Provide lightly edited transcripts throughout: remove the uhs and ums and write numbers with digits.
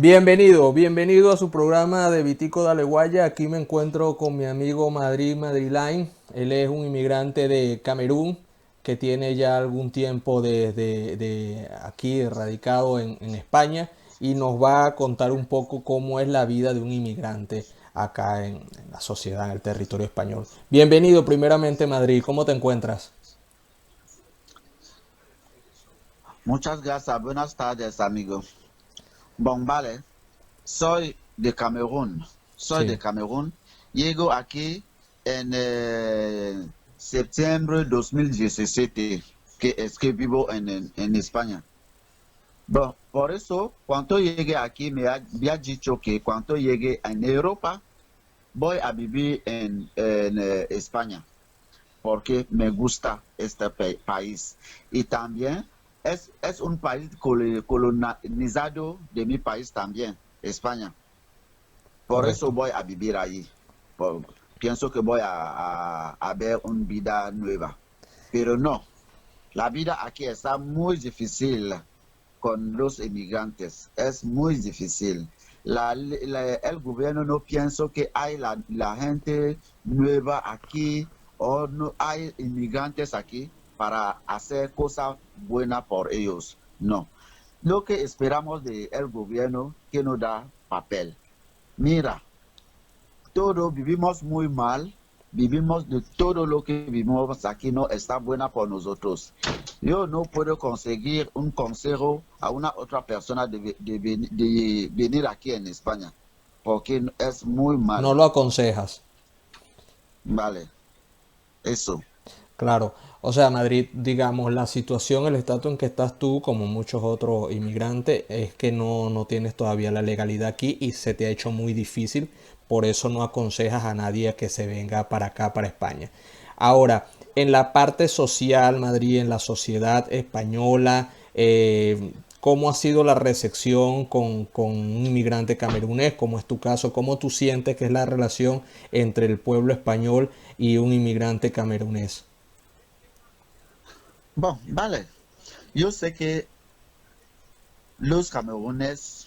Bienvenido a su programa de Vitico Dale Guaya. Aquí me encuentro con mi amigo Madrid. Él es un inmigrante de Camerún que tiene ya algún tiempo de aquí radicado en España y nos va a contar un poco cómo es la vida de un inmigrante acá en la sociedad, en el territorio español. Bienvenido primeramente Madrid, ¿cómo te encuentras? Muchas gracias. Buenas tardes, amigo. Bon, vale. Soy de Camerún. Soy de Sí. Camerún. Llego aquí en septiembre de 2017, que es que vivo en España. Bon, por eso, cuando llegué aquí, me ha dicho que cuando llegue en Europa, voy a vivir en España, porque me gusta este país. Y también es un país colonizado de mi país también, España. Por eso Correcto. voy a vivir ahí. Por- Pienso que voy a ver una vida nueva. Pero no, la vida aquí está muy difícil con los inmigrantes. Es muy difícil. El gobierno no piensa que hay la gente nueva aquí o no hay inmigrantes aquí para hacer cosas buenas por ellos. No. Lo que esperamos del gobierno que nos da papel. Mira, todo vivimos muy mal, vivimos de todo lo que vivimos aquí no está buena por nosotros. Yo no puedo conseguir un consejo a una otra persona de venir aquí en España, porque es muy No mal. lo aconsejas. Vale, eso. Claro, o sea, Madrid, digamos, la situación, el estatus en que estás tú, como muchos otros inmigrantes, es que no tienes todavía la legalidad aquí y se te ha hecho muy difícil, por eso no aconsejas a nadie a que se venga para acá, para España. Ahora, en la parte social, Madrid, en la sociedad española, ¿cómo ha sido la recepción con un inmigrante camerunés? ¿Cómo es tu caso? ¿Cómo tú sientes que es la relación entre el pueblo español y un inmigrante camerunés? Bon, vale. Yo sé que los cameruneses,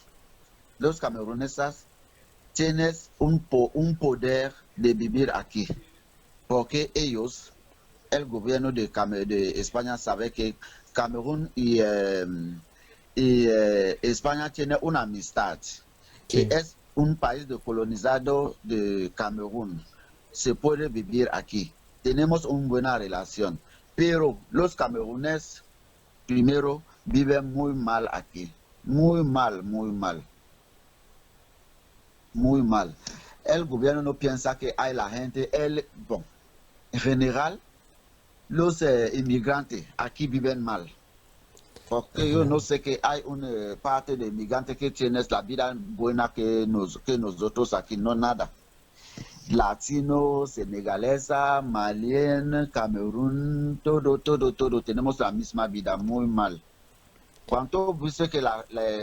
los cameruneses tienen un poder de vivir aquí, porque ellos el gobierno de España sabe que Camerún y España tienen una amistad y Sí. es un país de colonizado de Camerún. Se puede vivir aquí. Tenemos una buena relación, pero los cameruneses primero viven muy mal aquí. Muy mal, muy mal, muy mal. El gobierno no piensa que hay la gente, bon, en general, los inmigrantes aquí viven mal, En porque yo no general. sé que hay una parte de inmigrantes que tienen la vida buena que nosotros aquí, no nada. Latinos, senegalesa, malien, Camerún, todo, tenemos la misma vida, muy mal. Cuando dice que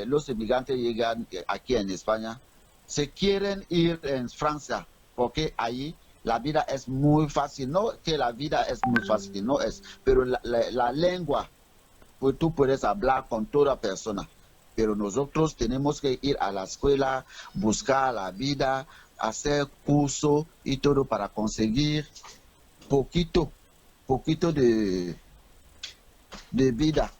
los inmigrantes llegan aquí en España, se quieren ir en Francia, porque ahí la vida es muy fácil. No que la vida es muy fácil, no es, pero la lengua, pues tú puedes hablar con toda persona. Pero nosotros tenemos que ir a la escuela, buscar la vida, hacer curso y todo para conseguir poquito, poquito de vida,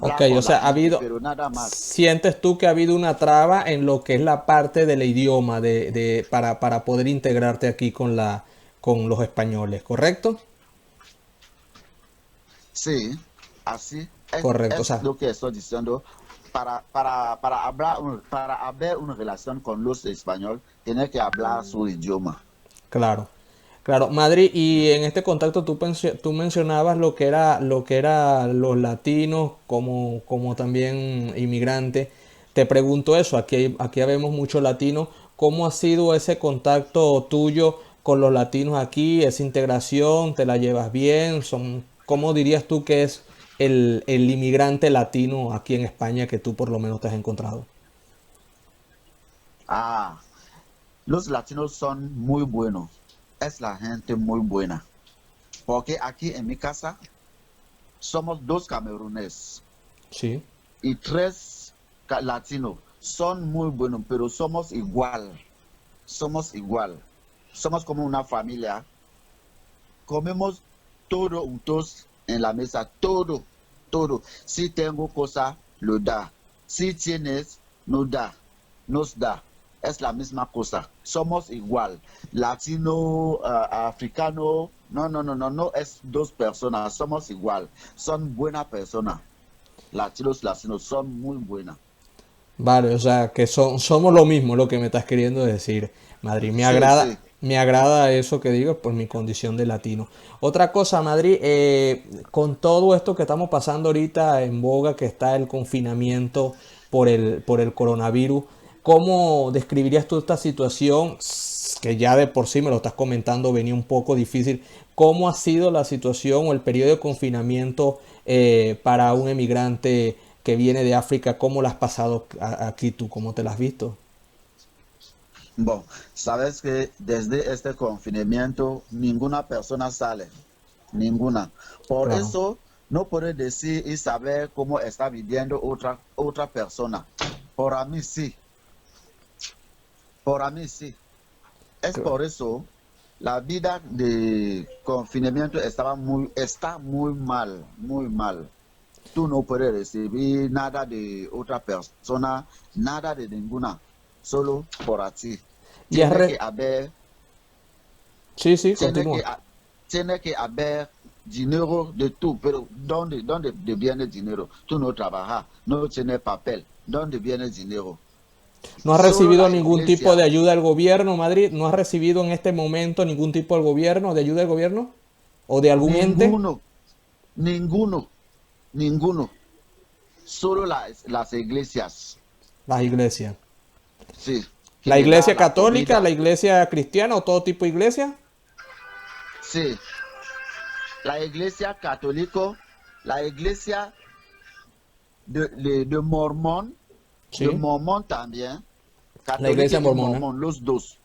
Ok, hablar o con la sea, ha gente, habido, pero nada más. sientes tú que ha habido una traba en lo que es la parte del idioma para poder integrarte aquí con los españoles, ¿correcto? Sí, así Correcto, o es sea, lo que estoy diciendo. Para haber una relación con los españoles, tiene que hablar su idioma. claro. Claro, Madrid, y en este contacto tú mencionabas lo que era los latinos como también inmigrantes. Te pregunto eso, aquí vemos muchos latinos. ¿Cómo ha sido ese contacto tuyo con los latinos aquí? ¿Esa integración? ¿Te la llevas bien? ¿Cómo dirías tú que es el inmigrante latino aquí en España que tú por lo menos te has encontrado? Ah, los latinos son muy buenos. Es la gente muy buena. Porque aquí en mi casa somos dos cameruneses Sí, y tres latinos. son muy buenos, pero somos igual. Somos igual. Somos como una familia. Comemos todo juntos en la mesa, todo, todo. Si tengo cosa, lo da. Si tienes, no da, nos da. Es la misma cosa. Somos igual. Latino, africano, no es dos personas. Somos igual. Son buenas personas. Latinos son muy buenas. Vale, o sea, que somos lo mismo, lo que me estás queriendo decir. Madrid, Sí, sí. me agrada eso que digo por mi condición de latino. Otra cosa, Madrid, con todo esto que estamos pasando ahorita en boga, que está el confinamiento por el coronavirus, ¿cómo describirías tú esta situación? Que ya de por sí me lo estás comentando, venía un poco difícil. ¿Cómo ha sido la situación o el periodo de confinamiento para un emigrante que viene de África? ¿Cómo la has pasado aquí tú? ¿Cómo te la has visto? Bueno, sabes que desde este confinamiento ninguna persona sale, ninguna. Por Claro, eso no puedo decir y saber cómo está viviendo otra persona. Para mí sí, para mí sí. Es claro. por eso la vida de confinamiento está muy mal, muy mal. Tú no puedes recibir nada de otra persona, nada de ninguna, solo por ti. Y es Tiene que re... haber Sí, sí, tiene continúa. que, tiene que haber dinero de tú, pero ¿dónde viene el dinero? Tú no trabajas, no tienes papel, ¿dónde viene el dinero? ¿No has Solo recibido la ningún tipo de iglesia, ayuda del gobierno, Madrid? ¿No has recibido en este momento ningún tipo del gobierno, de ayuda del gobierno? ¿O de algún ente? ninguno, ninguno, ninguno, solo las iglesias, Las iglesias. sí, que ¿La le da iglesia la católica, la comida, iglesia cristiana o todo tipo de iglesia? sí, la iglesia católica, la iglesia Mormón, de Sí, Mormón también, la católica iglesia y mormona. Mormón, los dos.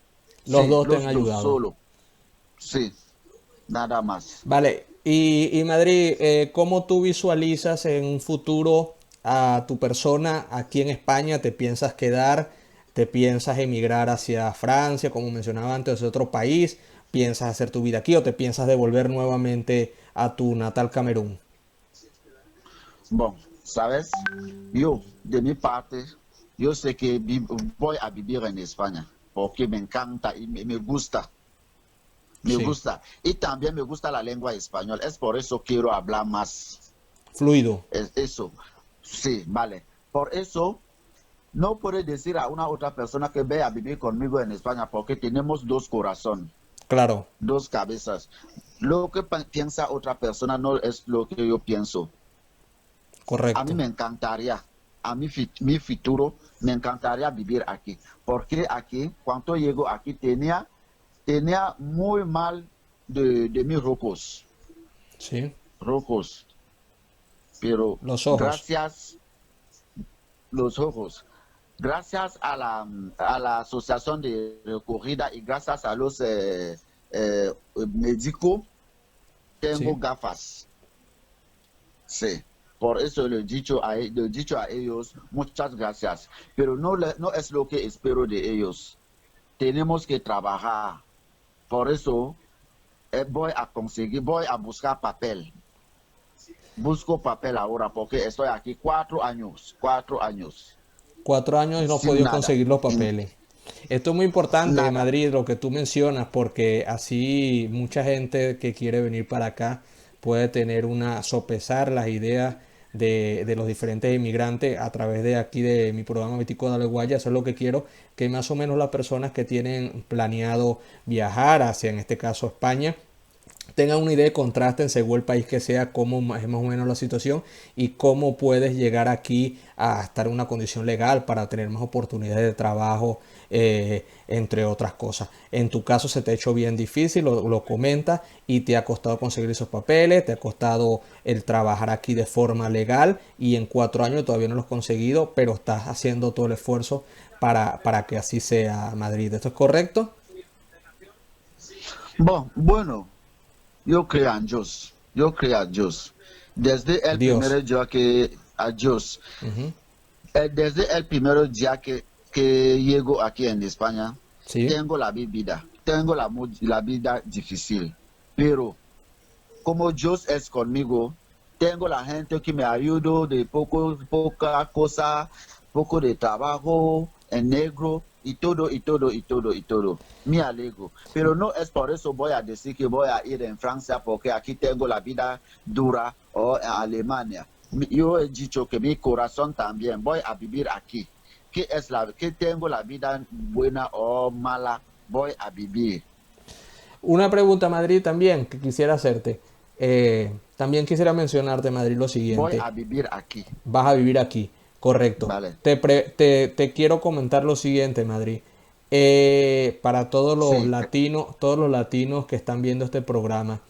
Los Sí, dos te han los dos ayudado. solo. Sí, nada más. Vale, y Madrid, ¿cómo tú visualizas en un futuro a tu persona aquí en España? ¿Te piensas quedar? ¿Te piensas emigrar hacia Francia, como mencionaba antes, otro país? ¿Piensas hacer tu vida aquí o te piensas devolver nuevamente a tu natal Camerún? Bueno, ¿sabes? Yo, de mi parte, yo sé que voy a vivir en España porque me encanta y me gusta. Me Sí, gusta. Y también me gusta la lengua española. Es por eso quiero hablar más. fluido, Es eso. Sí, vale. Por eso no puedo decir a una otra persona que vaya a vivir conmigo en España porque tenemos dos corazones, claro, dos cabezas. Lo que piensa otra persona no es lo que yo pienso. A mí correcto. me encantaría, mi futuro, me encantaría vivir aquí. Porque aquí, cuando llego aquí, tenía muy mal de mis Sí, rojos, pero los ojos. gracias los ojos. Gracias a la asociación de recogida y gracias a los médicos, tengo Sí. gafas. Sí. Por eso le he dicho a ellos muchas gracias. Pero no es lo que espero de ellos. Tenemos que trabajar. Por eso voy a buscar papel. Busco papel ahora porque estoy aquí 4 años. 4 años. 4 años y no has Sin podido nada. conseguir los papeles. Esto es muy importante, Nada. Madrid, lo que tú mencionas, porque así mucha gente que quiere venir para acá puede tener sopesar las ideas de los diferentes inmigrantes a través de aquí de mi programa Mítico de Guaya. Eso es lo que quiero, que más o menos las personas que tienen planeado viajar hacia, en este caso, España, tengan una idea de contraste según el país que sea, cómo es más o menos la situación y cómo puedes llegar aquí a estar en una condición legal para tener más oportunidades de trabajo, entre otras cosas. En tu caso se te ha hecho bien difícil, lo comentas, y te ha costado conseguir esos papeles, te ha costado el trabajar aquí de forma legal y en 4 años todavía no lo has conseguido, pero estás haciendo todo el esfuerzo para que así sea, Madrid. ¿Esto es correcto? Bueno, yo creo en Dios. Yo creo a Dios. Desde el Dios. primer día que a Dios. Ujú. Desde el primer día que llego aquí en España, Sí. tengo la vida difícil, pero como Dios es conmigo, tengo la gente que me ayuda de poca cosa, poco de trabajo en negro y todo, y todo, y todo, y todo. Me alegro. Pero no es por eso voy a decir que voy a ir en Francia porque aquí tengo la vida dura o en Alemania. Yo he dicho que mi corazón también voy a vivir aquí. Que tengo la vida buena o mala, voy a vivir. Una pregunta, Madrid, también que quisiera hacerte. También quisiera mencionarte, Madrid, lo Voy siguiente. a vivir aquí. Vas a vivir aquí, correcto. Vale. Te quiero comentar lo siguiente, Madrid. Para Sí. todos los latinos que están viendo este programa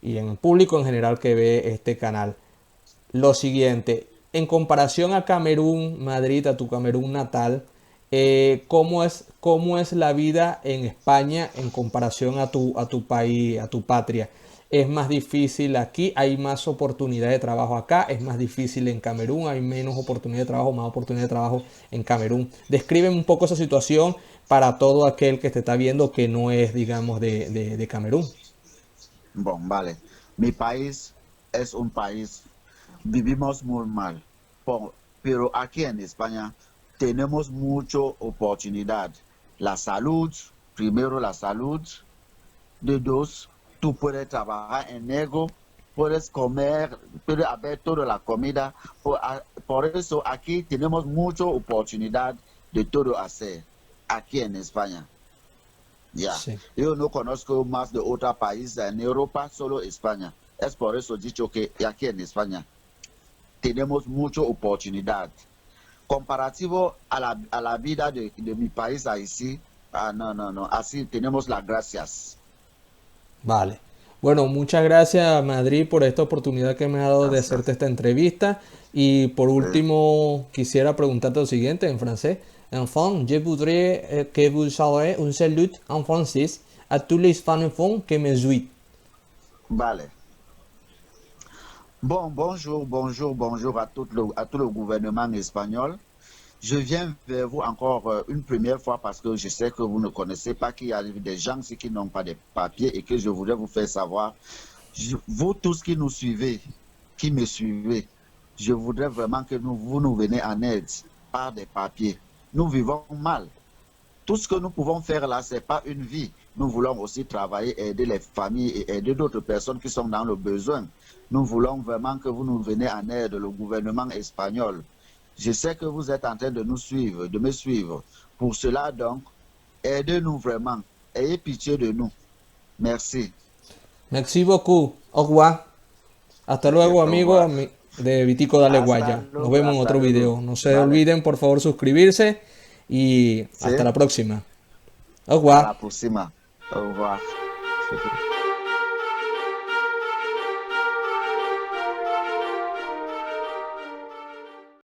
y en el público en general que ve este canal, lo siguiente, en comparación a Camerún, Madrid, a tu Camerún natal, cómo es la vida en España en comparación a tu país, a tu patria? ¿Es más difícil aquí? ¿Hay más oportunidad de trabajo acá? ¿Es más difícil en Camerún? ¿Hay menos oportunidad de trabajo, más oportunidad de trabajo en Camerún? Describen un poco esa situación para todo aquel que te está viendo que no es, digamos, de Camerún. Bon, vale. Mi país es un país, vivimos muy mal, pero aquí en España tenemos mucha oportunidad. La salud, primero la salud, de dos, tú puedes trabajar en negro, puedes comer, puedes haber toda la comida. Por eso aquí tenemos mucha oportunidad de todo hacer, aquí en España. Ya, Sí. yo no conozco más de otro país en Europa, solo España. Es por eso dicho que aquí en España tenemos mucha oportunidad. Comparativo a la vida de mi país así, no, no, no, así tenemos las gracias. Vale. Bueno, muchas gracias, Madrid, por esta oportunidad que me ha dado de hacerte Gracias. esta entrevista. Y por Sí. último, quisiera preguntarte lo siguiente en francés. Enfin, je voudrais que vous sachiez un salut en français à tous les hispanophones que me suivent. Vale. Bon, bonjour, bonjour, bonjour à tout le gouvernement espagnol. Je viens vers vous encore une première fois parce que je sais que vous ne connaissez pas qu'il y a des gens ici qui n'ont pas de papiers et que je voudrais vous faire savoir. Vous tous qui nous suivez, qui me suivez, je voudrais vraiment que vous nous venez en aide par des papiers. Nous vivons mal. Tout ce que nous pouvons faire là, ce n'est pas une vie. Nous voulons aussi travailler, aider les familles et aider d'autres personnes qui sont dans le besoin. Nous voulons vraiment que vous nous venez en aide, le gouvernement espagnol. Je sais que vous êtes en train de nous suivre, de me suivre. Pour cela, donc, aidez-nous vraiment. Ayez pitié de nous. Merci. Merci beaucoup. Au revoir. Hasta Ok, luego, au amigo revoir. de Vitico Dale Hasta Guaya. Nos vemos en hasta otro luego. video. No se Vale. olviden, por favor, suscribirse y hasta Sí. la próxima. Au À revoir. la próxima. Au revoir.